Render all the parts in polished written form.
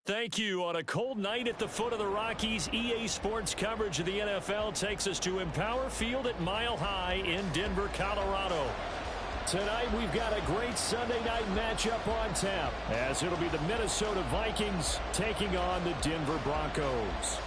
Thank you. On a cold night at the foot of the Rockies, EA Sports coverage of the NFL takes us to Empower Field at Mile High in Denver, Colorado. Tonight, we've got a great Sunday night matchup on tap, as it'll be the Minnesota Vikings taking on the Denver Broncos.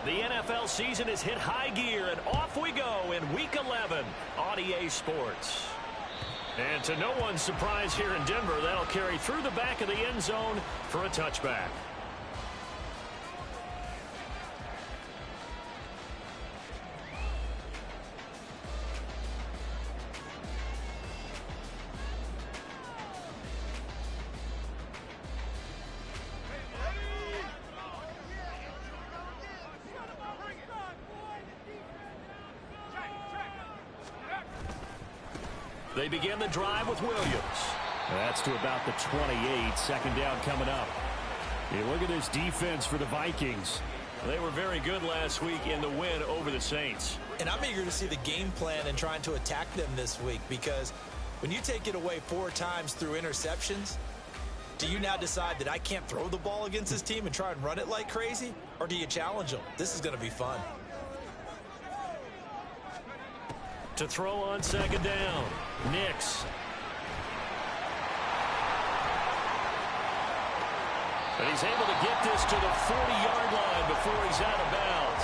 The NFL season has hit high gear, and off we go in Week 11 on EA Sports. And to no one's surprise here in Denver, that'll carry through the back of the end zone for a touchback. They begin the drive with Williams. That's to about the 28. Second down coming up. Hey, look at this defense for the Vikings. They were very good last week in the win over the Saints. And I'm eager to see the game plan and trying to attack them this week, because when you take it away 4 times through interceptions, do you now decide that I can't throw the ball against this team and try and run it like crazy? Or do you challenge them? This is going to be fun. To throw on second down, Nix. But he's able to get this to the 40-yard line before he's out of bounds.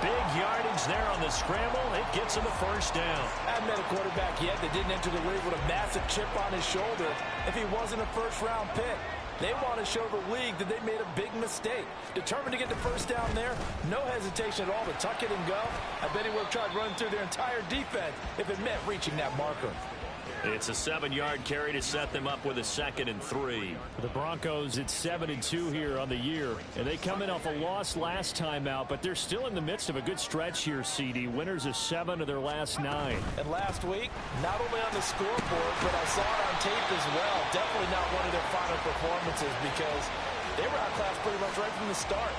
Big yardage there on the scramble. It gets him a first down. I haven't met a quarterback yet that didn't enter the league with a massive chip on his shoulder if he wasn't a first-round pick. They want to show the league that they made a big mistake. Determined to get the first down there, no hesitation at all to tuck it and go. I bet he would have tried running through their entire defense if it meant reaching that marker. It's a 7-yard carry to set them up with a 2nd and 3. The Broncos, it's 7-2 here on the year, and they come in off a loss last time out, but they're still in the midst of a good stretch here, CD. Winners of 7 of their last 9. And last week, not only on the scoreboard, but I saw it on tape as well. Definitely not one of their final performances, because they were outclassed pretty much right from the start.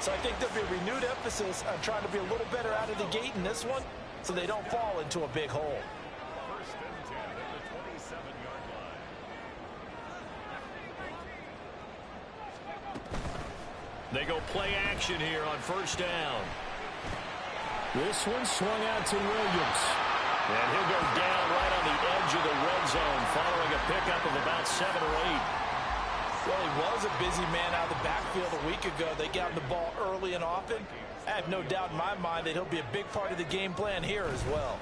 So I think there'll be a renewed emphasis on trying to be a little better out of the gate in this one, so they don't fall into a big hole. They go play action here on first down. This one swung out to Williams. And he'll go down right on the edge of the red zone following a pickup of about 7 or 8. Well, he was a busy man out of the backfield a week ago. They got him the ball early and often. I have no doubt in my mind that he'll be a big part of the game plan here as well.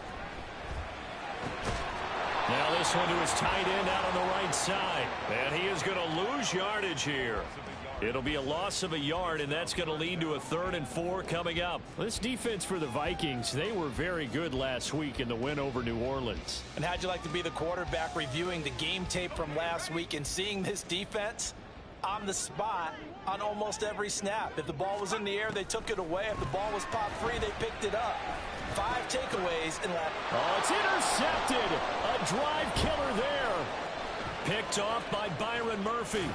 Now this one to his tight end out on the right side. And he is going to lose yardage here. It'll be a loss of a yard, and that's going to lead to a 3rd and 4 coming up. This defense for the Vikings, they were very good last week in the win over New Orleans. And how'd you like to be the quarterback reviewing the game tape from last week and seeing this defense on the spot on almost every snap? If the ball was in the air, they took it away. If the ball was popped free, they picked it up. 5 takeaways in last. Oh, it's intercepted. A drive killer there. Picked off by Byron Murphy.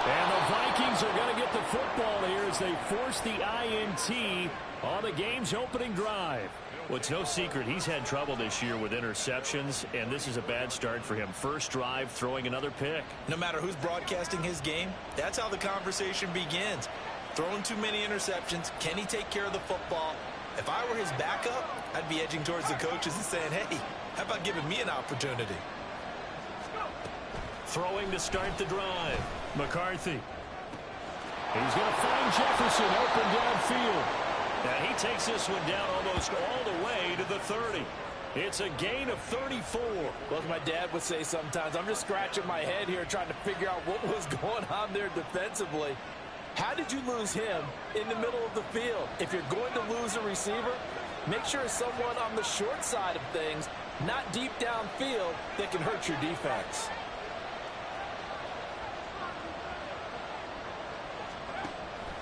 And the Vikings are going to get the football here as they force the INT on the game's opening drive. Well, it's no secret he's had trouble this year with interceptions, and this is a bad start for him. First drive, throwing another pick. No matter who's broadcasting his game, that's how the conversation begins. Throwing too many interceptions, can he take care of the football? If I were his backup, I'd be edging towards the coaches and saying, hey, how about giving me an opportunity? Throwing to start the drive. McCarthy. He's going to find Jefferson open downfield. And he takes this one down almost all the way to the 30. It's a gain of 34. Well, as my dad would say sometimes, I'm just scratching my head here trying to figure out what was going on there defensively. How did you lose him in the middle of the field? If you're going to lose a receiver, make sure it's someone on the short side of things, not deep downfield, that can hurt your defense.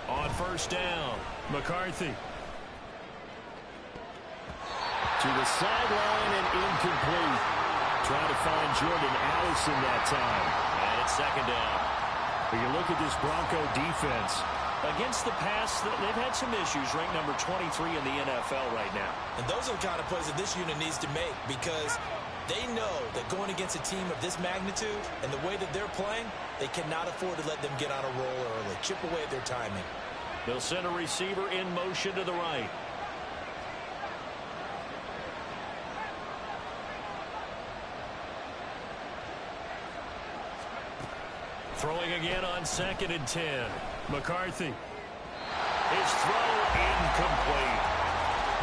On first down, McCarthy. To the sideline and incomplete. Trying to find Jordan Allison that time. And it's second down. When you look at this Bronco defense, against the pass, they've had some issues, ranked number 23 in the NFL right now. And those are the kind of plays that this unit needs to make, because they know that going against a team of this magnitude and the way that they're playing, they cannot afford to let them get on a roll early, chip away at their timing. They'll send a receiver in motion to the right. Throwing again on 2nd and 10. McCarthy. His throw incomplete.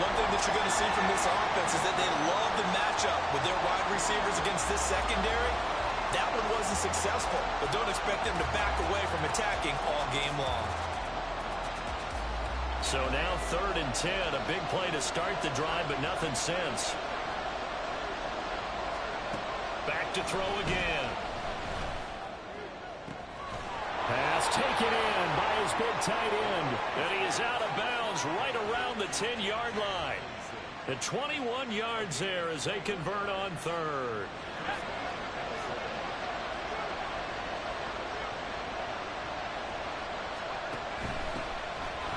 One thing that you're going to see from this offense is that they love the matchup with their wide receivers against this secondary. That one wasn't successful, but don't expect them to back away from attacking all game long. So now 3rd and 10, a big play to start the drive, but nothing since. Back to throw again. Pass taken in by his big tight end. And he is out of bounds right around the 10-yard line. The 21 yards there as they convert on 3rd.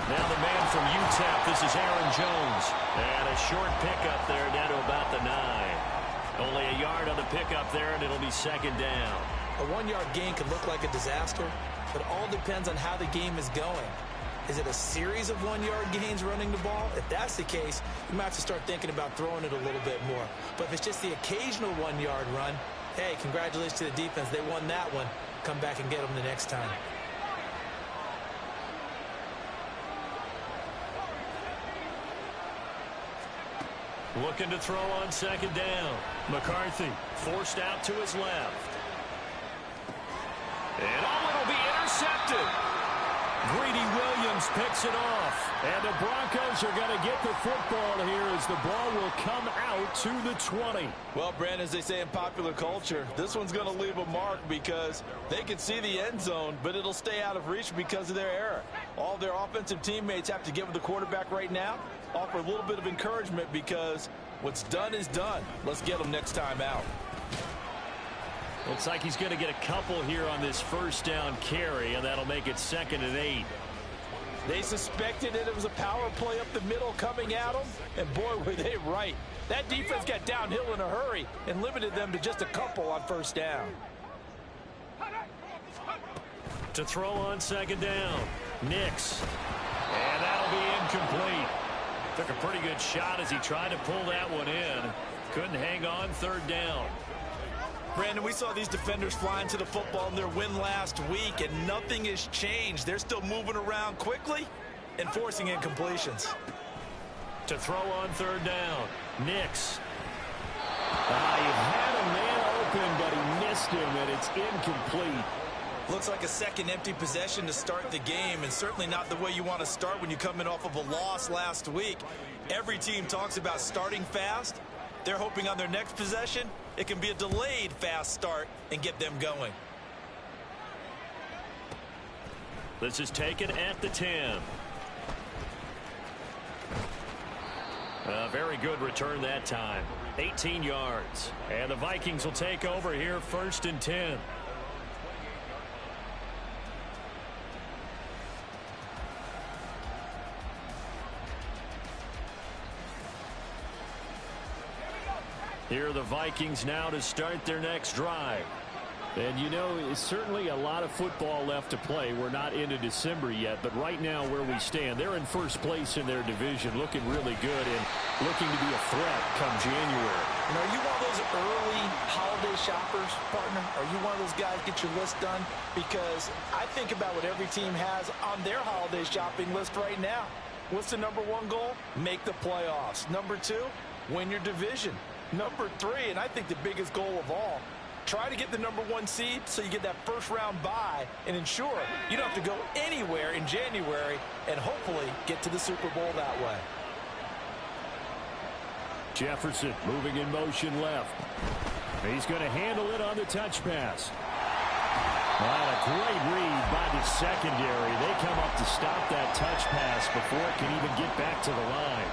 Now the man from UTEP, this is Aaron Jones. And a short pickup there down to about the 9. Only a yard on the pickup there, and it'll be 2nd down. A 1-yard gain could look like a disaster, but it all depends on how the game is going. Is it a series of 1-yard gains running the ball? If that's the case, you might have to start thinking about throwing it a little bit more. But if it's just the occasional 1-yard run, hey, congratulations to the defense. They won that one. Come back and get them the next time. Looking to throw on 2nd down. McCarthy forced out to his left. And it'll be intercepted. Greedy Williams picks it off. And the Broncos are going to get the football here as the ball will come out to the 20. Well, Brandon, as they say in popular culture, this one's going to leave a mark because they can see the end zone, but it'll stay out of reach because of their error. All their offensive teammates have to get with the quarterback right now, offer a little bit of encouragement because what's done is done. Let's get them next time out. Looks like he's going to get a couple here on this 1st down carry, and that'll make it 2nd and 8. They suspected that it was a power play up the middle coming at them, and boy, were they right. That defense got downhill in a hurry and limited them to just a couple on 1st down. To throw on 2nd down, Nix. And that'll be incomplete. Took a pretty good shot as he tried to pull that one in. Couldn't hang on 3rd down. Brandon, we saw these defenders flying to the football in their win last week, and nothing has changed. They're still moving around quickly and forcing incompletions. To throw on 3rd down, Nix. He had a man open, but he missed him, and it's incomplete. Looks like a second empty possession to start the game, and certainly not the way you want to start when you come in off of a loss last week. Every team talks about starting fast. They're hoping on their next possession, it can be a delayed fast start and get them going. This is taken at the 10. A very good return that time. 18 yards. And the Vikings will take over here 1st and 10. Here are the Vikings now to start their next drive. And, you know, it's certainly a lot of football left to play. We're not into December yet, but right now where we stand, they're in 1st place in their division, looking really good and looking to be a threat come January. And are you one of those early holiday shoppers, partner? Are you one of those guys get your list done? Because I think about what every team has on their holiday shopping list right now. What's the number 1 goal? Make the playoffs. Number 2, win your division. Number 3, and I think the biggest goal of all, try to get the number 1 seed so you get that 1st round bye and ensure you don't have to go anywhere in January and hopefully get to the Super Bowl that way. Jefferson moving in motion left. He's going to handle it on the touch pass. Well, a great read by the secondary. They come up to stop that touch pass before it can even get back to the line.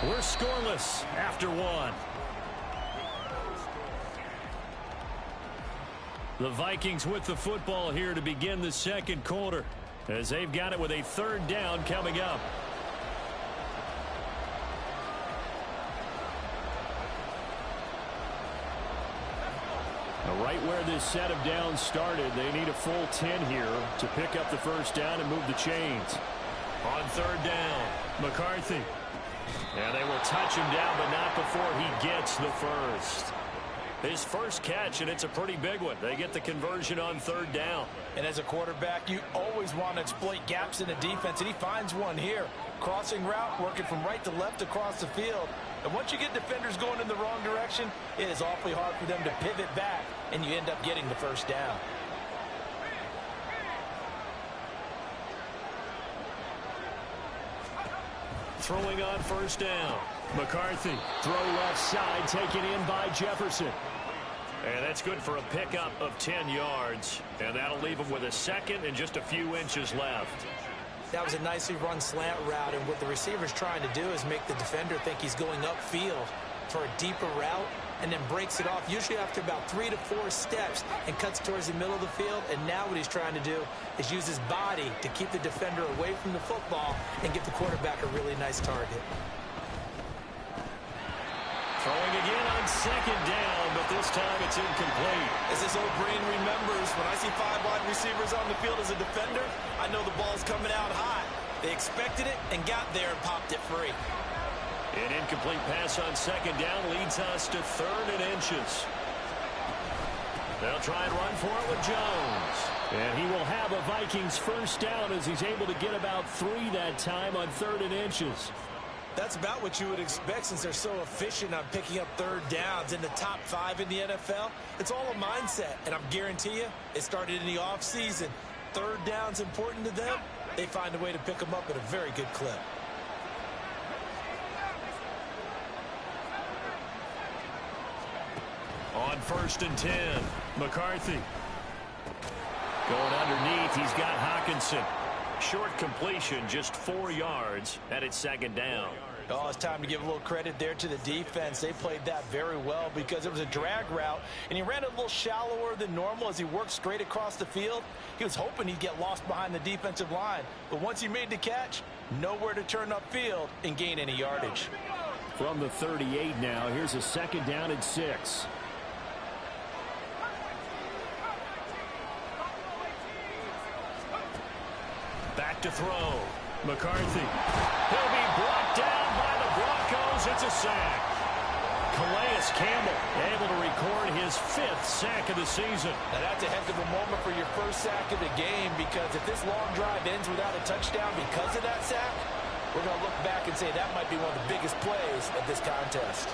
We're scoreless after one. The Vikings with the football here to begin the second quarter, as they've got it with a third down coming up. Now, right where this set of downs started, they need a full 10 here to pick up the first down and move the chains. On third down, McCarthy. And they will touch him down, but not before he gets the first. His first catch, and it's a pretty big one. They get the conversion on third down. And as a quarterback, you always want to exploit gaps in the defense, and he finds one here. Crossing route, working from right to left across the field. And once you get defenders going in the wrong direction, it is awfully hard for them to pivot back, and you end up getting the first down. Throwing on first down. McCarthy, throw left side, taken in by Jefferson. And that's good for a pickup of 10 yards. And that'll leave him with a second and just a few inches left. That was a nicely run slant route, and what the receiver's trying to do is make the defender think he's going upfield for a deeper route, and then breaks it off, usually after about 3 to 4 steps, and cuts towards the middle of the field. And now what he's trying to do is use his body to keep the defender away from the football and give the quarterback a really nice target. Throwing again on second down, but this time it's incomplete. As this old brain remembers, when I see 5 wide receivers on the field as a defender, I know the ball's coming out hot. They expected it and got there and popped it free. An incomplete pass on second down leads us to 3rd and inches. They'll try and run for it with Jones. And he will have a Vikings first down as he's able to get about 3 that time on 3rd and inches. That's about what you would expect since they're so efficient on picking up third downs in the top 5 in the NFL. It's all a mindset, and I'm guarantee you it started in the offseason. Third down's important to them. They find a way to pick them up at a very good clip. On 1st and 10, McCarthy. Going underneath, he's got Hockenson. Short completion, just 4 yards, and it's 2nd down. Oh, it's time to give a little credit there to the defense. They played that very well because it was a drag route, and he ran a little shallower than normal as he worked straight across the field. He was hoping he'd get lost behind the defensive line, but once he made the catch, nowhere to turn upfield and gain any yardage. From the 38 now, here's a 2nd down and 6. Back to throw. McCarthy. He'll be brought down by the Broncos. It's a sack. Calais Campbell able to record his 5th sack of the season. Now that's a heck of a moment for your first sack of the game, because if this long drive ends without a touchdown because of that sack, we're going to look back and say that might be one of the biggest plays of this contest.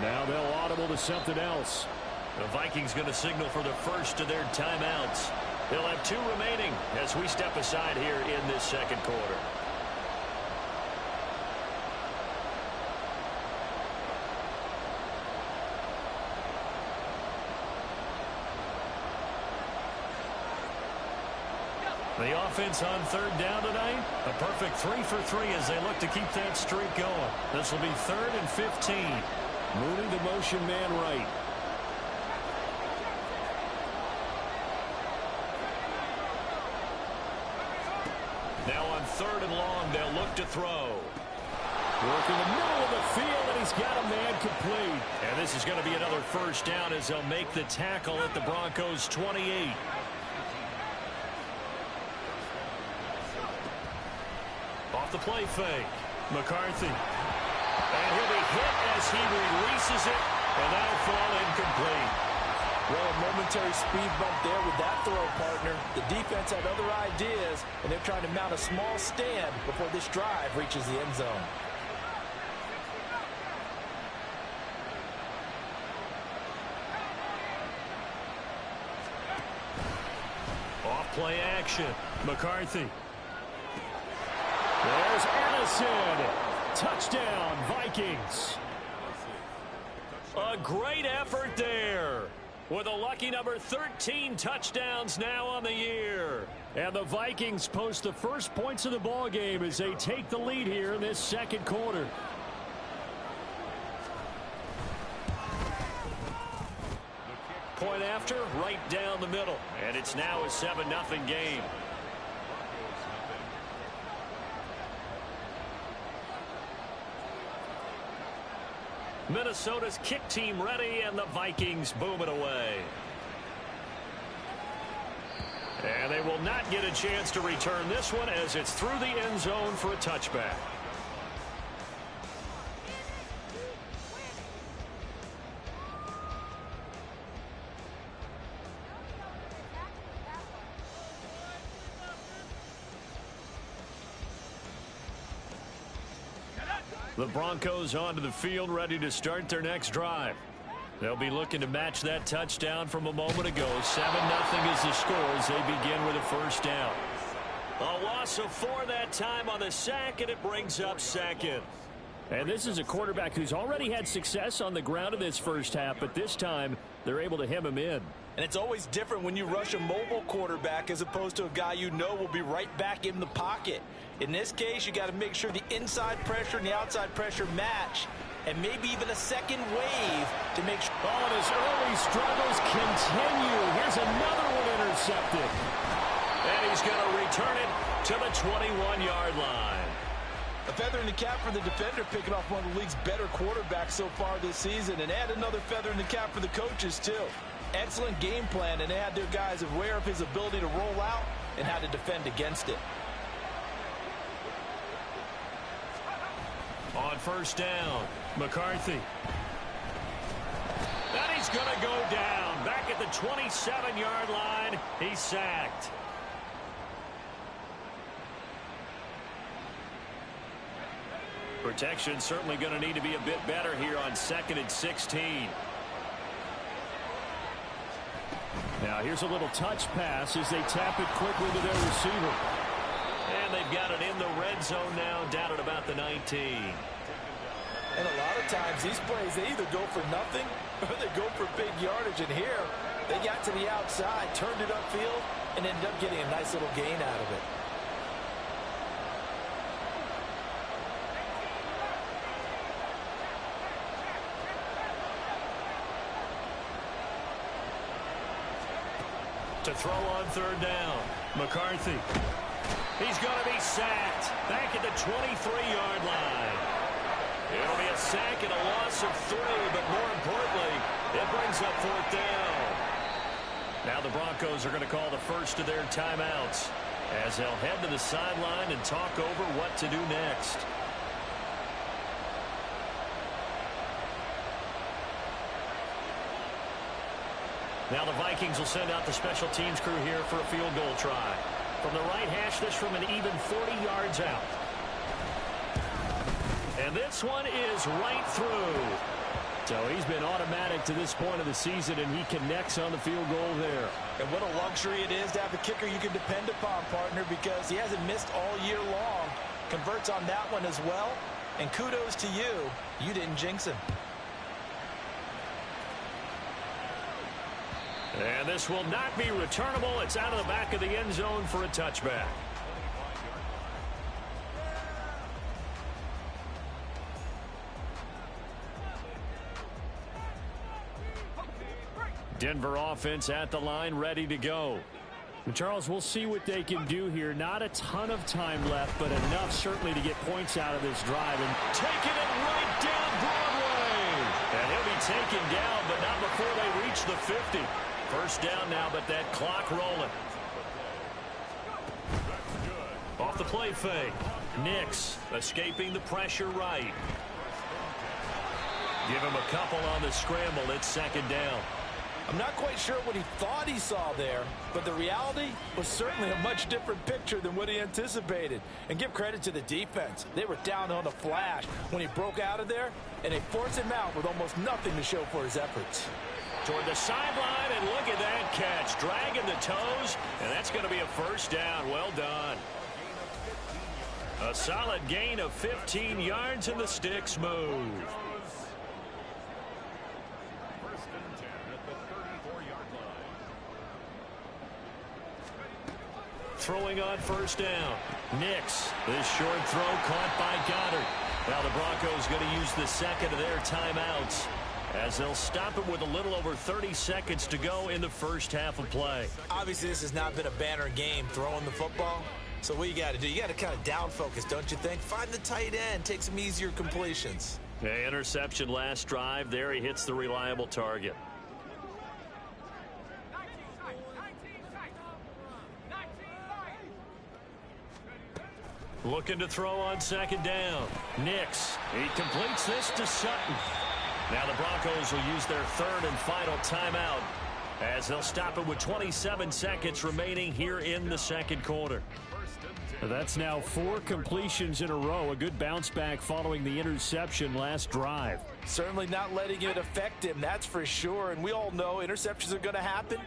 Now they'll audible to something else. The Vikings going to signal for the first of their timeouts. They'll have 2 remaining as we step aside here in this second quarter. The offense on 3rd down tonight, a perfect 3 for 3 as they look to keep that streak going. This will be 3rd and 15. Mooney, the motion man right. Now on 3rd and long, they'll look to throw. Work in the middle of the field, and he's got a man complete. And this is going to be another first down as they'll make the tackle at the Broncos' 28. Off the play fake. McCarthy. And he'll be hit as he releases it, and that'll fall incomplete. Well, a momentary speed bump there with that throw, partner. The defense had other ideas, and they're trying to mount a small stand before this drive reaches the end zone. Off play action. McCarthy. There's Addison. Touchdown, Vikings. A great effort there. with a lucky number 13 touchdowns now on the year. And the Vikings post the first points of the ball game as they take the lead here in this second quarter. Point after, right down the middle. And it's now a 7-0 game. Minnesota's kick team ready, and the Vikings boom it away. And they will not get a chance to return this one as it's through the end zone for a touchback. The Broncos onto the field, ready to start their next drive. They'll be looking to match that touchdown from a moment ago. 7-0 is the score as they begin with a first down. A loss of 4 that time on the sack, and it brings up second. And this is a quarterback who's already had success on the ground in this first half, but this time they're able to hem him in. And it's always different when you rush a mobile quarterback as opposed to a guy you know will be right back in the pocket. In this case, you got to make sure the inside pressure and the outside pressure match, and maybe even a second wave to make sure. Oh, and his early struggles continue. Here's another one intercepted. And he's going to return it to the 21-yard line. A feather in the cap for the defender, picking off one of the league's better quarterbacks so far this season, and add another feather in the cap for the coaches, too. Excellent game plan, and they had their guys aware of his ability to roll out and how to defend against it. On first down, McCarthy. And he's going to go down. Back at the 27-yard line, he's sacked. Protection certainly going to need to be a bit better here on 2nd and 16. Now here's a little touch pass as they tap it quickly to their receiver. And they've got it in the red zone now, down at about the 19. And a lot of times these plays, they either go for nothing or they go for big yardage. And here, they got to the outside, turned it upfield, and ended up getting a nice little gain out of it. To throw on third down, McCarthy. He's going to be sacked back at the 23-yard line. It'll be a sack and a loss of 3, but more importantly, it brings up fourth down. Now the Broncos are going to call the first of their timeouts as they'll head to the sideline and talk over what to do next. Now the Vikings will send out the special teams crew here for a field goal try. From the right hash, this from an even 40 yards out. And this one is right through. So he's been automatic to this point of the season, and he connects on the field goal there. And what a luxury it is to have a kicker you can depend upon, partner, because he hasn't missed all year long. Converts on that one as well. And kudos to you. You didn't jinx him. And this will not be returnable. It's out of the back of the end zone for a touchback. Denver offense at the line, ready to go. And Charles, we'll see what they can do here. Not a ton of time left, but enough certainly to get points out of this drive. And taking it right down Broadway. And he'll be taken down, but not before they reach the 50. First down now, but that clock rolling. Off the play fake. Nix escaping the pressure right. Give him a couple on the scramble. It's second down. I'm not quite sure what he thought he saw there, but the reality was certainly a much different picture than what he anticipated. And give credit to the defense. They were down on the flash when he broke out of there, and they forced him out with almost nothing to show for his efforts. Toward the sideline, and look at that catch. Dragging the toes, and that's going to be a first down. Well done. A solid gain of 15 yards, and the sticks move. throwing on first down. Nix, this short throw caught by Goddard. Now the Broncos going to use the second of their timeouts as they'll stop it with a little over 30 seconds to go in the first half of play. Obviously, this has not been a banner game throwing the football. So what you got to do, you got to kind of down focus, don't you think? Find the tight end, take some easier completions. Okay, interception last drive. There he hits the reliable target. Looking to throw on second down. Nix, he completes this to Sutton. Now the Broncos will use their third and final timeout as they'll stop it with 27 seconds remaining here in the second quarter. That's now 4 completions in a row. A good bounce back following the interception last drive. Certainly not letting it affect him, that's for sure. And we all know interceptions are going to happen.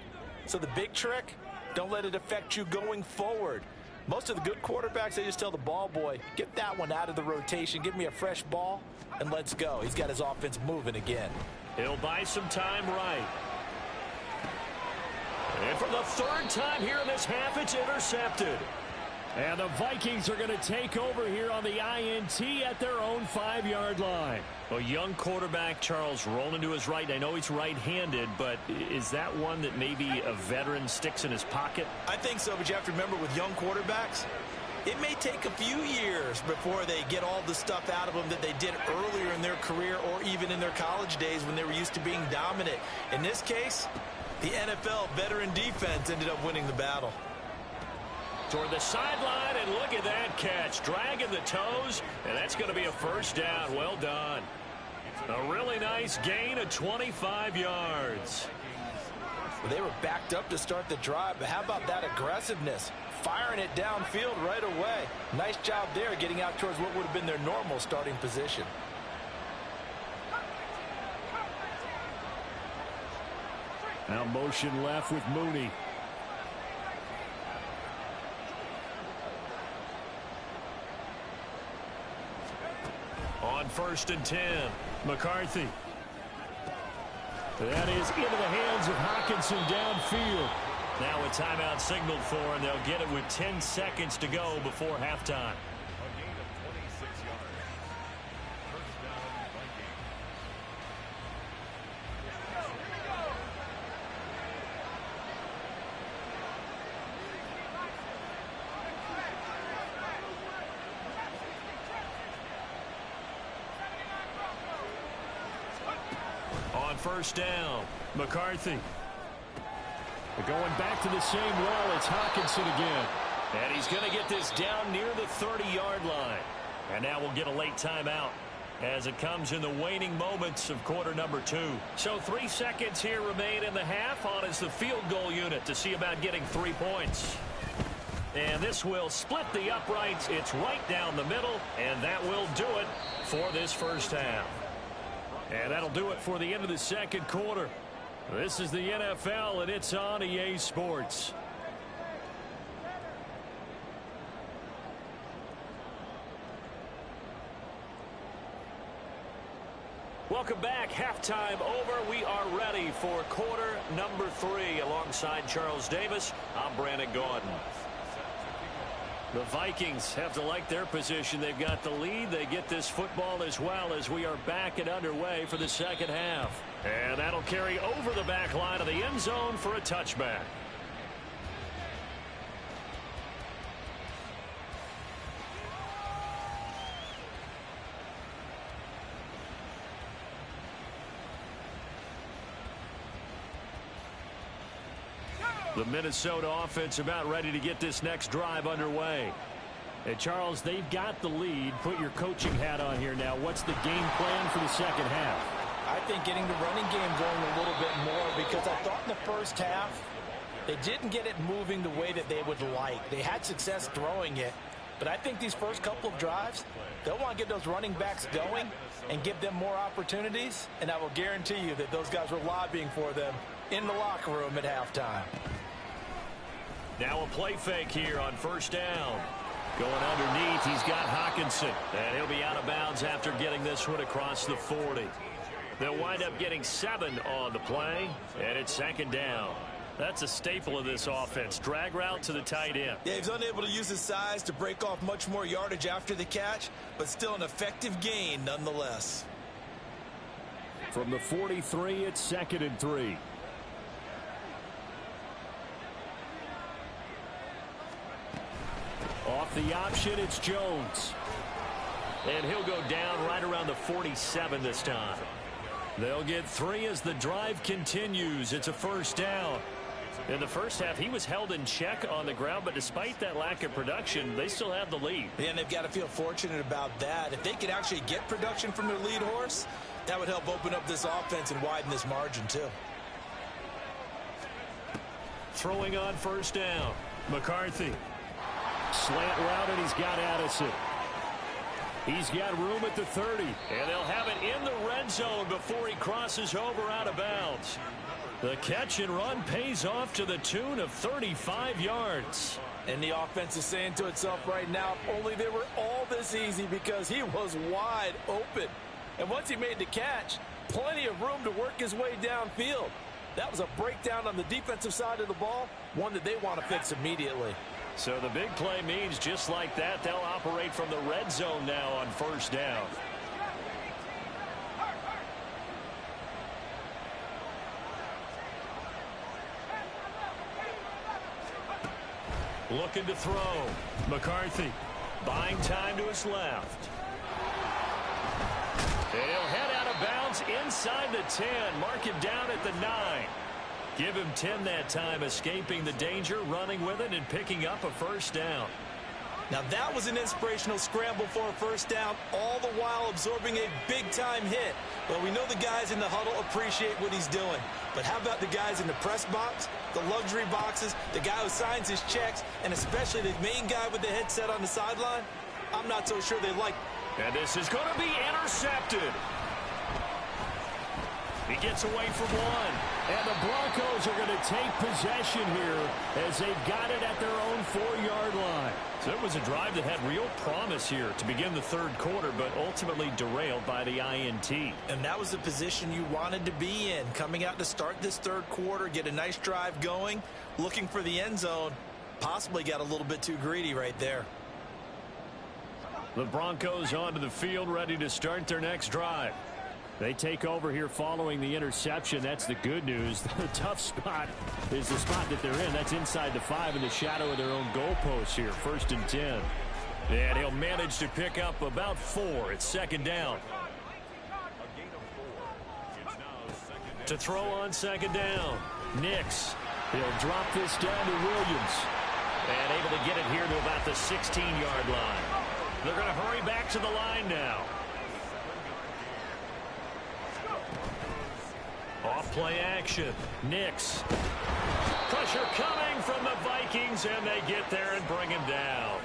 So the big trick, don't let it affect you going forward. Most of the good quarterbacks, they just tell the ball boy, get that one out of the rotation, give me a fresh ball, and let's go. He's got his offense moving again. He'll buy some time right. And for the third time here in this half, it's intercepted. And the Vikings are going to take over here on the INT at their own 5-yard line. A young quarterback, Charles, rolling to his right. I know he's right-handed, but is that one that maybe a veteran sticks in his pocket? I think so, but you have to remember with young quarterbacks, it may take a few years before they get all the stuff out of them that they did earlier in their career or even in their college days when they were used to being dominant. In this case, the NFL veteran defense ended up winning the battle. Toward the sideline, and look at that catch. Dragging the toes, and that's going to be a first down. Well done. A really nice gain of 25 yards. Well, they were backed up to start the drive, but how about that aggressiveness? Firing it downfield right away. Nice job there getting out towards what would have been their normal starting position. Now motion left with Mooney. On 1st and 10, McCarthy. That is into the hands of Hockenson downfield. Now a timeout signaled for, and they'll get it with 10 seconds to go before halftime. On 1st down, McCarthy. Going back to the same well, it's Hockenson again. And he's going to get this down near the 30-yard line. And now we'll get a late timeout as it comes in the waning moments of quarter number 2. So 3 seconds here remain in the half. On is the field goal unit to see about getting 3 points. And this will split the uprights. It's right down the middle, and that will do it for this first half. And that'll do it for the end of the second quarter. This is the NFL, and it's on EA Sports. Welcome back. Halftime over. We are ready for quarter number 3. Alongside Charles Davis, I'm Brandon Gaudin. The Vikings have to like their position. They've got the lead. They get this football as well as we are back and underway for the second half. And that'll carry over the back line of the end zone for a touchback. The Minnesota offense about ready to get this next drive underway. And Charles, they've got the lead. Put your coaching hat on here now. What's the game plan for the second half? I think getting the running game going a little bit more, because I thought in the first half they didn't get it moving the way that they would like. They had success throwing it, but I think these first couple of drives, they'll want to get those running backs going and give them more opportunities, and I will guarantee you that those guys were lobbying for them in the locker room at halftime. Now a play fake here on 1st down. Going underneath, he's got Hockenson. And he'll be out of bounds after getting this one across the 40. They'll wind up getting 7 on the play, and it's 2nd down. That's a staple of this offense. Drag route to the tight end. Yeah, he's unable to use his size to break off much more yardage after the catch, but still an effective gain nonetheless. From the 43, it's 2nd and 3. Off the option, it's Jones. And he'll go down right around the 47 this time. They'll get 3 as the drive continues. It's a first down. In the first half, he was held in check on the ground, but despite that lack of production, they still have the lead. Yeah, and they've got to feel fortunate about that. If they could actually get production from their lead horse, that would help open up this offense and widen this margin too. Throwing on first down. McCarthy. Slant route, and he's got Addison. He's got room at the 30, and they'll have it in the red zone before he crosses over out of bounds. The catch and run pays off to the tune of 35 yards. And the offense is saying to itself right now, if only they were all this easy, because he was wide open. And once he made the catch, plenty of room to work his way downfield. That was a breakdown on the defensive side of the ball, one that they want to fix immediately. So the big play means just like that, they'll operate from the red zone now on first down. Looking to throw. McCarthy buying time to his left. And he'll head out of bounds inside the 10. Mark him down at the 9. Give him 10 that time, escaping the danger, running with it, and picking up a first down. Now that was an inspirational scramble for a first down, all the while absorbing a big-time hit. Well, we know the guys in the huddle appreciate what he's doing. But how about the guys in the press box, the luxury boxes, the guy who signs his checks, and especially the main guy with the headset on the sideline? I'm not so sure they like. And this is going to be intercepted. He gets away from one. And the Broncos are going to take possession here as they've got it at their own 4-yard line. So it was a drive that had real promise here to begin the third quarter, but ultimately derailed by the INT. And that was the position you wanted to be in, coming out to start this third quarter, get a nice drive going, looking for the end zone. Possibly got a little bit too greedy right there. The Broncos onto the field, ready to start their next drive. They take over here following the interception. That's the good news. The tough spot is the spot that they're in. That's inside the 5 in the shadow of their own goalpost here. 1st and 10. And he'll manage to pick up about 4. It's 2nd down. To throw on 2nd down. Nix. He'll drop this down to Williams. And able to get it here to about the 16-yard line. They're going to hurry back to the line now. Off play action. Nix. Pressure coming from the Vikings, and they get there and bring him down.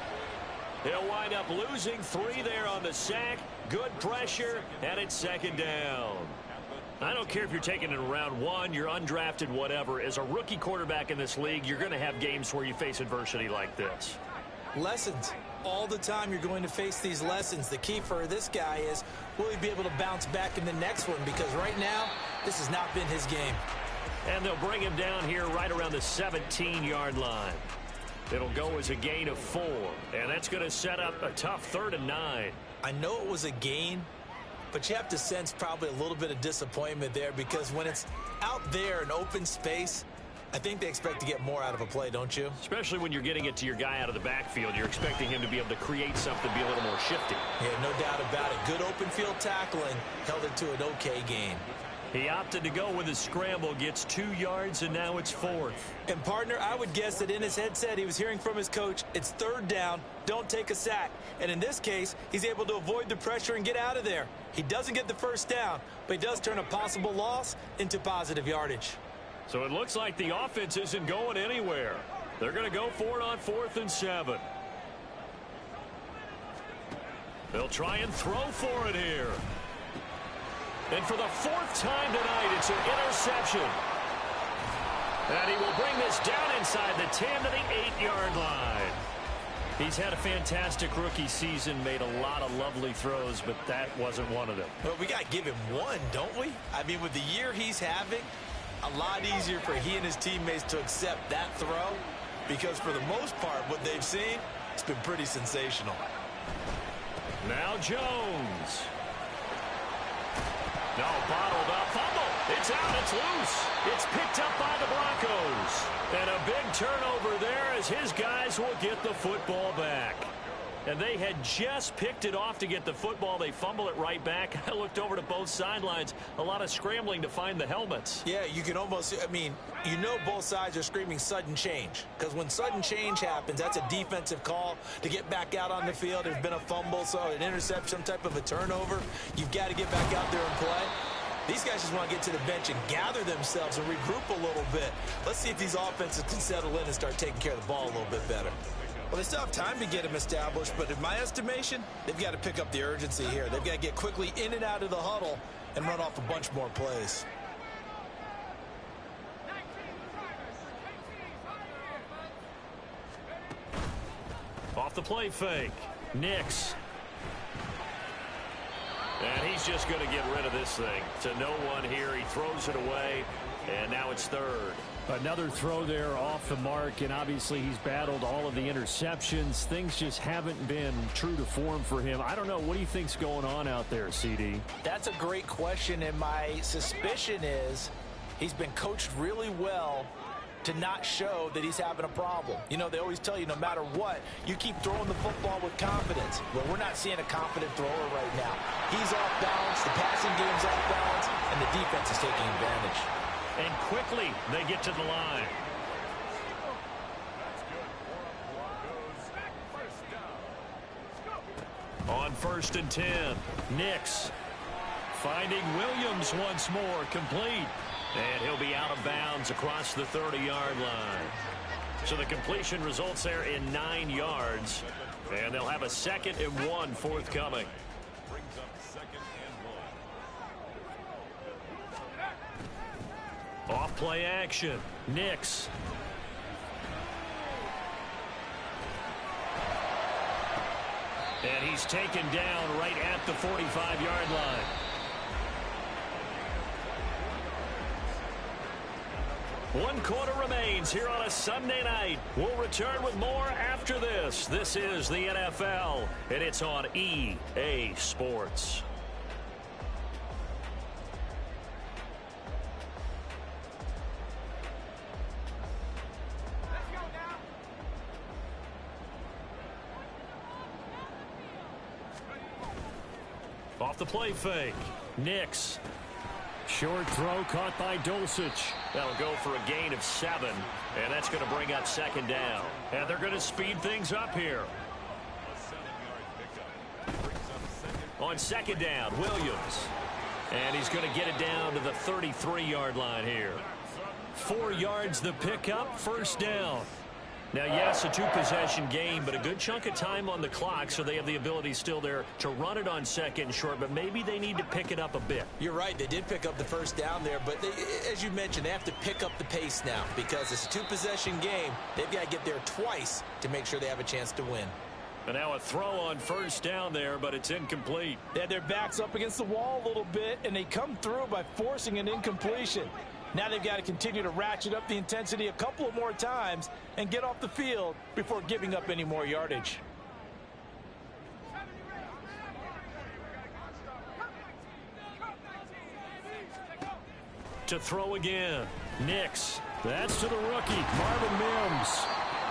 He'll wind up losing 3 there on the sack. Good pressure, and it's 2nd down. I don't care if you're taking it in round 1, you're undrafted, whatever. As a rookie quarterback in this league, you're going to have games where you face adversity like this. Lessons. All the time you're going to face these lessons. The key for this guy is, will he be able to bounce back in the next one? Because right now, this has not been his game. And they'll bring him down here right around the 17-yard line. It'll go as a gain of 4. And that's going to set up a tough 3rd and 9. I know it was a gain, but you have to sense probably a little bit of disappointment there, because when it's out there in open space, I think they expect to get more out of a play, don't you? Especially when you're getting it to your guy out of the backfield. You're expecting him to be able to create something, be a little more shifty. Yeah, no doubt about it. Good open field tackling held it to an okay gain. He opted to go with his scramble, gets 2 yards, and now it's 4th. And, partner, I would guess that in his headset he was hearing from his coach, it's 3rd down, don't take a sack. And in this case, he's able to avoid the pressure and get out of there. He doesn't get the first down, but he does turn a possible loss into positive yardage. So it looks like the offense isn't going anywhere. They're going to go for it on 4th and 7. They'll try and throw for it here. And for the 4th time tonight, it's an interception. And he will bring this down inside the 10 to the 8-yard line. He's had a fantastic rookie season, made a lot of lovely throws, but that wasn't one of them. Well, we got to give him one, don't we? I mean, with the year he's having, a lot easier for he and his teammates to accept that throw because for the most part, what they've seen, it's been pretty sensational. Now Jones. No, bottled up. Fumble. It's out. It's loose. It's picked up by the Broncos. And a big turnover there as his guys will get the football back. And they had just picked it off to get the football. They fumble it right back. I looked over to both sidelines. A lot of scrambling to find the helmets. Yeah, you can almost, I mean, you know both sides are screaming sudden change. Because when sudden change happens, that's a defensive call to get back out on the field. There's been a fumble, so an interception, some type of a turnover. You've got to get back out there and play. These guys just want to get to the bench and gather themselves and regroup a little bit. Let's see if these offenses can settle in and start taking care of the ball a little bit better. Well, they still have time to get them established, but in my estimation, they've got to pick up the urgency here. They've got to get quickly in and out of the huddle and run off a bunch more plays. Off the play fake. Nix. And he's just going to get rid of this thing. To no one here. He throws it away, and now it's third. Another throw there off the mark, and obviously he's battled all of the interceptions. Things just haven't been true to form for him. I don't know. What do you think's going on out there, CD? That's a great question, and my suspicion is he's been coached really well to not show that he's having a problem. You know, they always tell you no matter what, you keep throwing the football with confidence. Well, we're not seeing a confident thrower right now. He's off balance, the passing game's off balance, and the defense is taking advantage. And quickly, they get to the line. On 1st and 10, Nix finding Williams once more, complete. And he'll be out of bounds across the 30-yard line. So the completion results there in 9 yards. And they'll have a 2nd and 1 forthcoming. Off play action. Nix. And he's taken down right at the 45-yard line. One quarter remains here on a Sunday night. We'll return with more after this. This is the NFL, and it's on EA Sports. Off the play fake. Nix. Short throw caught by Dulcich. That'll go for a gain of 7. And that's going to bring up 2nd down. And they're going to speed things up here. On 2nd down, Williams. And he's going to get it down to the 33-yard line here. 4 yards the pickup, 1st down. Now, yes, a 2-possession game, but a good chunk of time on the clock, so they have the ability still there to run it on 2nd and short, but maybe they need to pick it up a bit. You're right. They did pick up the 1st down there, but they, as you mentioned, they have to pick up the pace now because it's a 2-possession game. They've got to get there twice to make sure they have a chance to win. And now a throw on 1st down there, but it's incomplete. They had their backs up against the wall a little bit, and they come through by forcing an incompletion. Now they've got to continue to ratchet up the intensity a couple of more times and get off the field before giving up any more yardage. To throw again. Nix. That's to the rookie, Marvin Mims.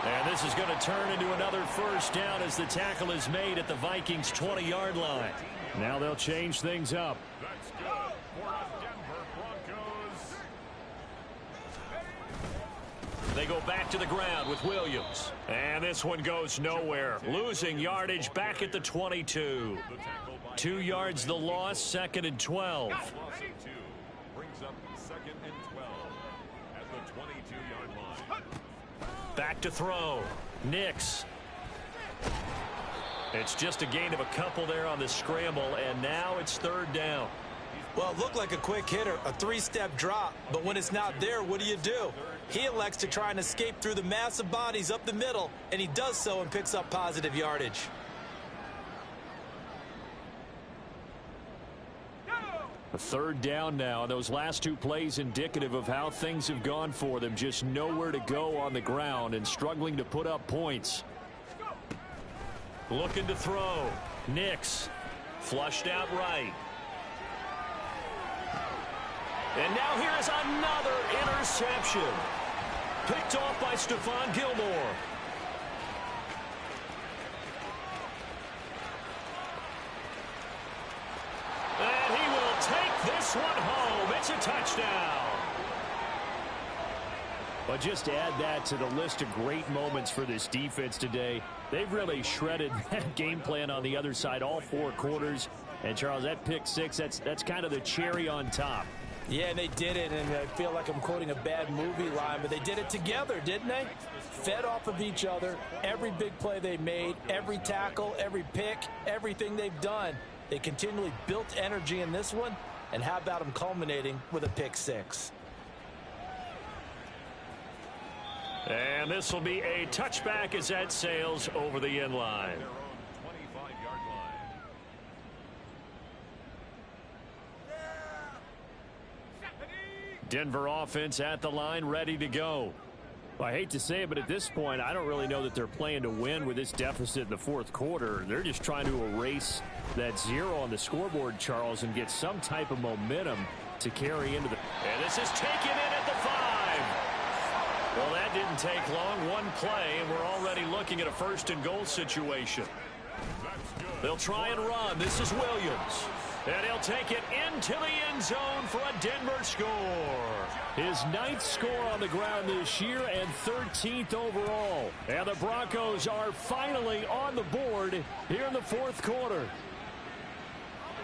And this is going to turn into another 1st down as the tackle is made at the Vikings' 20-yard line. Now they'll change things up. That's good for the Denver Broncos. They go back to the ground with Williams. And this one goes nowhere. Losing yardage back at the 22. 2 yards the loss, 2nd and 12. Loss of 2 brings up 2nd and 12 at the 22-yard line. Back to throw. Nix. It's just a gain of a couple there on the scramble, and now it's 3rd down. Well, it looked like a quick hitter, a 3-step drop, but when it's not there, what do? He elects to try and escape through the massive bodies up the middle, and he does so and picks up positive yardage. A third down now. Those last two plays indicative of how things have gone for them. Just nowhere to go on the ground and struggling to put up points. Looking to throw. Nix. Flushed out right. And now here is another interception. Picked off by Stephon Gilmore. And he will take this one home. It's a touchdown. But just add that to the list of great moments for this defense today. They've really shredded that game plan on the other side all four quarters. And, Charles, that pick six, that's kind of the cherry on top. Yeah, and they did it, and I feel like I'm quoting a bad movie line, but they did it together, didn't they? Fed off of each other, every big play they made, every tackle, every pick, everything they've done. They continually built energy in this one, and how about them culminating with a pick six? And this will be a touchback as that sails over the end line. Denver offense at the line, ready to go. Well, I hate to say it, but at this point, I don't really know that they're playing to win with this deficit in the fourth quarter. They're just trying to erase that zero on the scoreboard, Charles, and get some type of momentum to carry into the... And this is taken in at the 5. Well, that didn't take long. One play, and we're already looking at a first-and-goal situation. They'll try and run. This is Williams. And he'll take it into the end zone for a Denver score. His 9th score on the ground this year and 13th overall. And the Broncos are finally on the board here in the fourth quarter.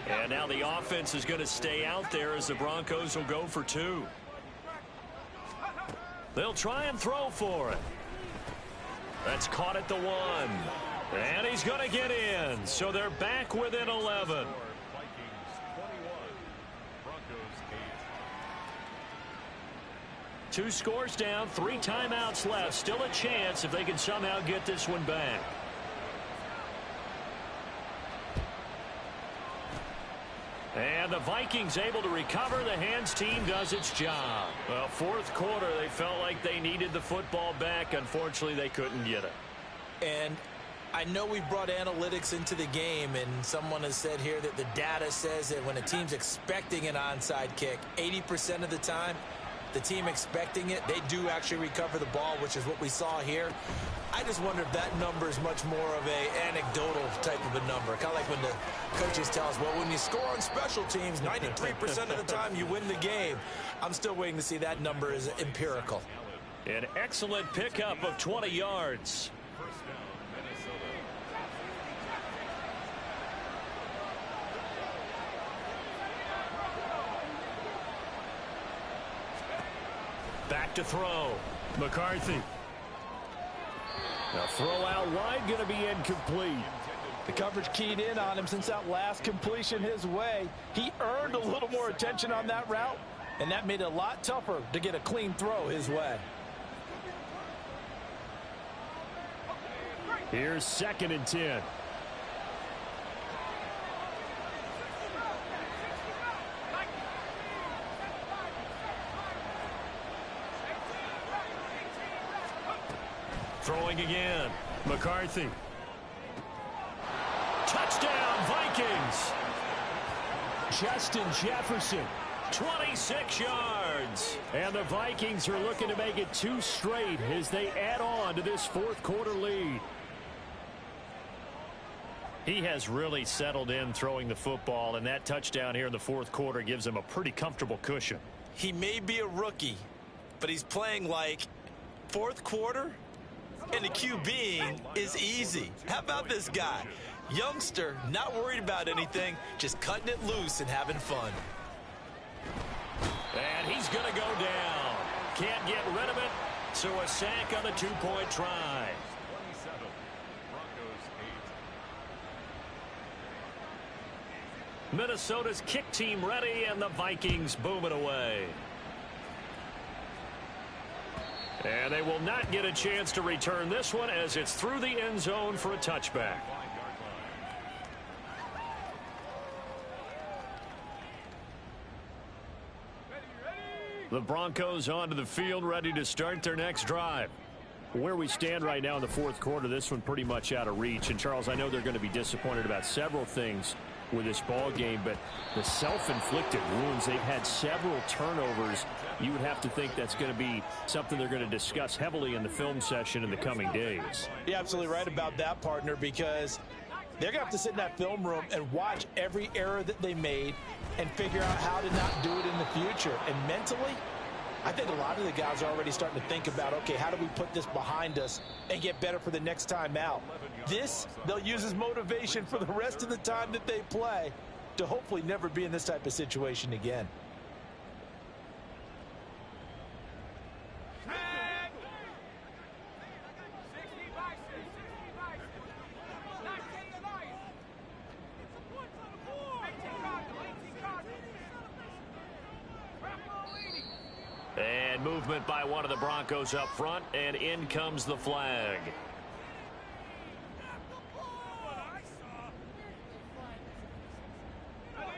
And now the offense is going to stay out there as the Broncos will go for 2. They'll try and throw for it. That's caught at the 1. And he's going to get in. So they're back within 11. 2 scores down, 3 timeouts left. Still a chance if they can somehow get this one back. And the Vikings able to recover. The hands team does its job. Well, fourth quarter, they felt like they needed the football back. Unfortunately, they couldn't get it. And I know we've brought analytics into the game, and someone has said here that the data says that when a team's expecting an onside kick, 80% of the time, the team expecting it, they do actually recover the ball, which is what we saw here. I just wonder if that number is much more of a anecdotal type of a number. Kind of like when the coaches tell us, well, when you score on special teams, 93% of the time you win the game. I'm still waiting to see that number is empirical. An excellent pickup of 20 yards. Back to throw. McCarthy. Now throw out wide, going to be incomplete. The coverage keyed in on him since that last completion his way. He earned a little more attention on that route, and that made it a lot tougher to get a clean throw his way. Here's 2nd and 10. Throwing again. McCarthy. Touchdown, Vikings. Justin Jefferson, 26 yards. And the Vikings are looking to make it 2 straight as they add on to this fourth quarter lead. He has really settled in throwing the football, and that touchdown here in the fourth quarter gives him a pretty comfortable cushion. He may be a rookie, but he's playing like fourth quarter. And the QBing is easy. How about this guy? Youngster, not worried about anything, just cutting it loose and having fun. And he's going to go down. Can't get rid of it, so a sack on the 2-point try. 27, Broncos 8. Minnesota's kick team ready, and the Vikings boom it away. And they will not get a chance to return this one as it's through the end zone for a touchback. The Broncos onto the field, ready to start their next drive. Where we stand right now in the fourth quarter, this one pretty much out of reach. And, Charles, I know they're going to be disappointed about several things with this ball game, but the self-inflicted wounds, they've had several turnovers. You would have to think that's going to be something they're going to discuss heavily in the film session in the coming days. You're absolutely right about that, partner, because they're going to have to sit in that film room and watch every error that they made and figure out how to not do it in the future. And mentally, I think a lot of the guys are already starting to think about, okay, how do we put this behind us and get better for the next time out? This, they'll use as motivation for the rest of the time that they play to hopefully never be in this type of situation again. And movement by one of the Broncos up front, and in comes the flag.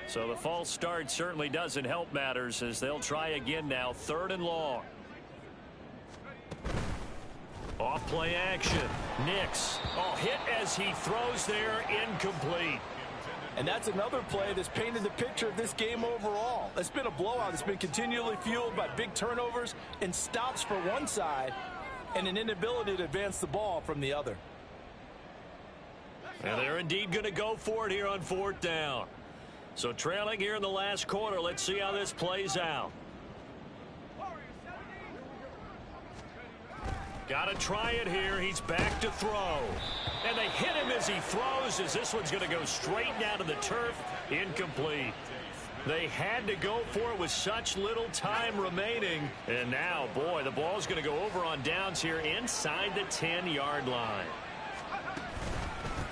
So the false start certainly doesn't help matters as they'll try again now, 3rd and long. Off play action. Nix. Oh, hit as he throws there, incomplete. And that's another play that's painted the picture of this game overall. It's been a blowout. It's been continually fueled by big turnovers and stops for one side and an inability to advance the ball from the other. And they're indeed going to go for it here on 4th down. So trailing here in the last quarter, let's see how this plays out. Got to try it here. He's back to throw. And they hit him as he throws, as this one's going to go straight down to the turf. Incomplete. They had to go for it with such little time remaining. And now, boy, the ball's going to go over on downs here inside the 10-yard line.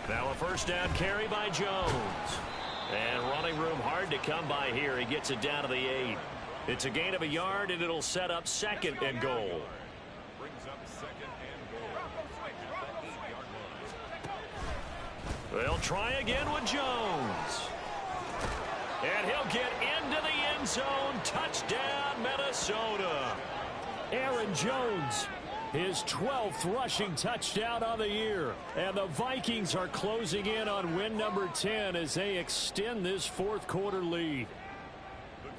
Now a first down carry by Jones. And running room hard to come by here. He gets it down to the 8. It's a gain of a yard, and it'll set up 2nd and goal. They'll try again with Jones. And he'll get into the end zone. Touchdown, Minnesota. Aaron Jones, his 12th rushing touchdown on the year. And the Vikings are closing in on win number 10 as they extend this fourth quarter lead.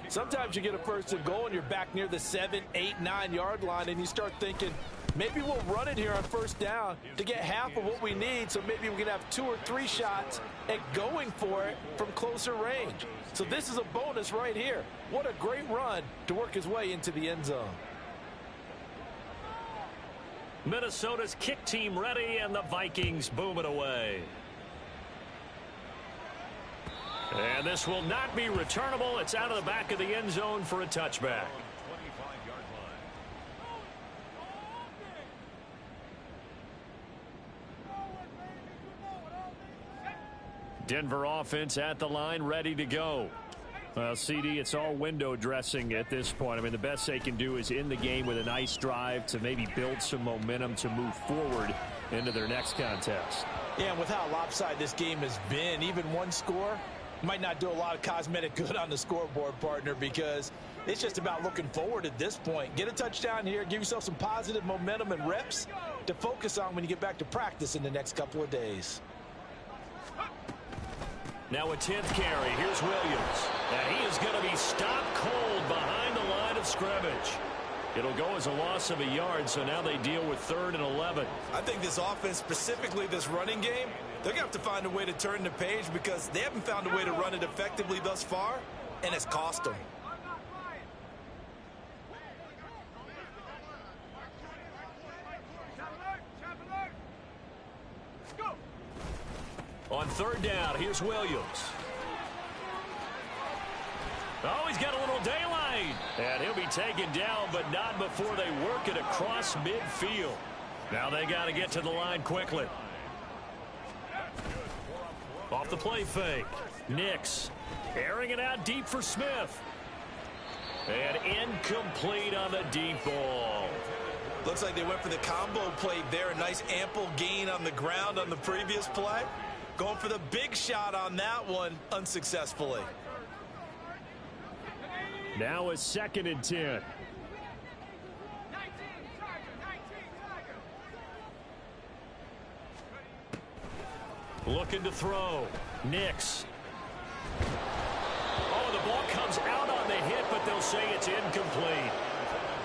Sometimes you get a 1st and goal and you're back near the 7, 8, 9-yard line and you start thinking, maybe we'll run it here on 1st down to get half of what we need, so maybe we can have 2 or 3 shots at going for it from closer range. So this is a bonus right here. What a great run to work his way into the end zone. Minnesota's kick team ready, and the Vikings boom it away. And this will not be returnable. It's out of the back of the end zone for a touchback. Denver offense at the line, ready to go. Well, CD, it's all window dressing at this point. I mean, the best they can do is end the game with a nice drive to maybe build some momentum to move forward into their next contest. Yeah, and with how lopsided this game has been, even one score might not do a lot of cosmetic good on the scoreboard, partner, because it's just about looking forward at this point. Get a touchdown here, give yourself some positive momentum and reps to focus on when you get back to practice in the next couple of days. Now a 10th carry. Here's Williams. And he is going to be stopped cold behind the line of scrimmage. It'll go as a loss of a yard, so now they deal with 3rd and 11. I think this offense, specifically this running game, they're going to have to find a way to turn the page because they haven't found a way to run it effectively thus far, and it's cost them. On 3rd down, here's Williams. Oh, he's got a little daylight. And he'll be taken down, but not before they work it across midfield. Now they got to get to the line quickly. Off the play fake. Nix airing it out deep for Smith. And incomplete on the deep ball. Looks like they went for the combo play there. A nice ample gain on the ground on the previous play. Going for the big shot on that one unsuccessfully. Now a 2nd and 10. Looking to throw. Nix. Oh, the ball comes out on the hit, but they'll say it's incomplete.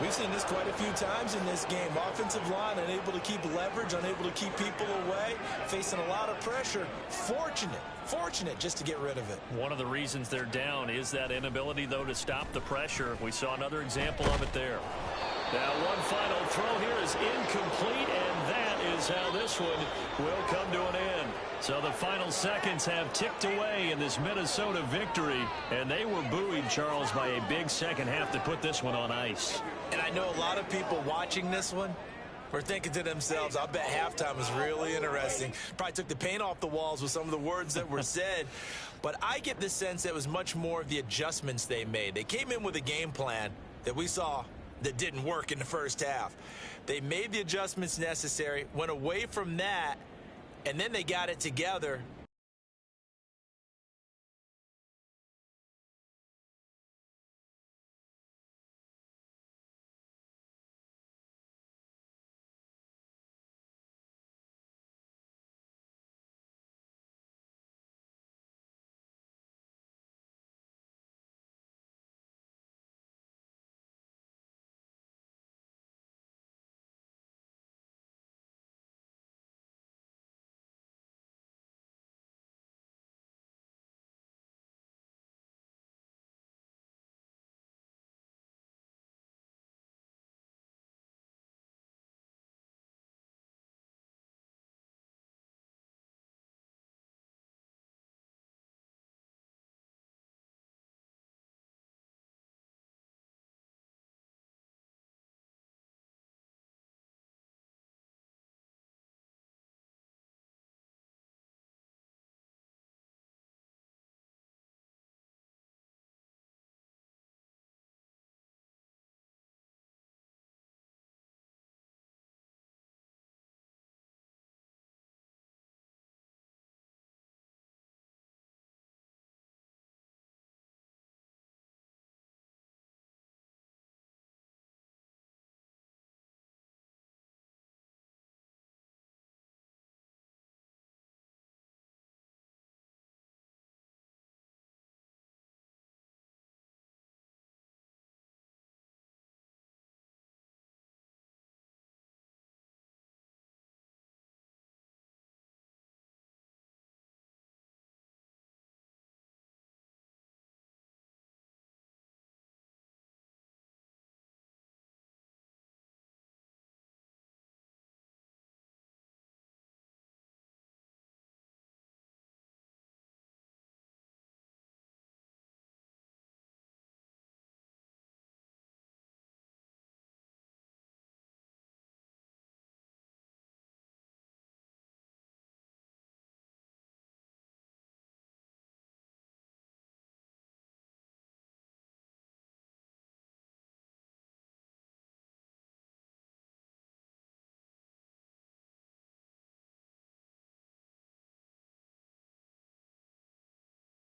We've seen this quite a few times in this game. Offensive line unable to keep leverage, unable to keep people away, facing a lot of pressure. Fortunate just to get rid of it. One of the reasons they're down is that inability, though, to stop the pressure. We saw another example of it there. Now, one final throw here is incomplete, and that is how this one will come to an end. So the final seconds have ticked away in this Minnesota victory, and they were buoyed, Charles, by a big second half to put this one on ice. And I know a lot of people watching this one were thinking to themselves, I bet halftime was really interesting. Probably took the paint off the walls with some of the words that were said. But I get the sense that it was much more of the adjustments they made. They came in with a game plan that we saw that didn't work in the first half. They made the adjustments necessary, went away from that, and then they got it together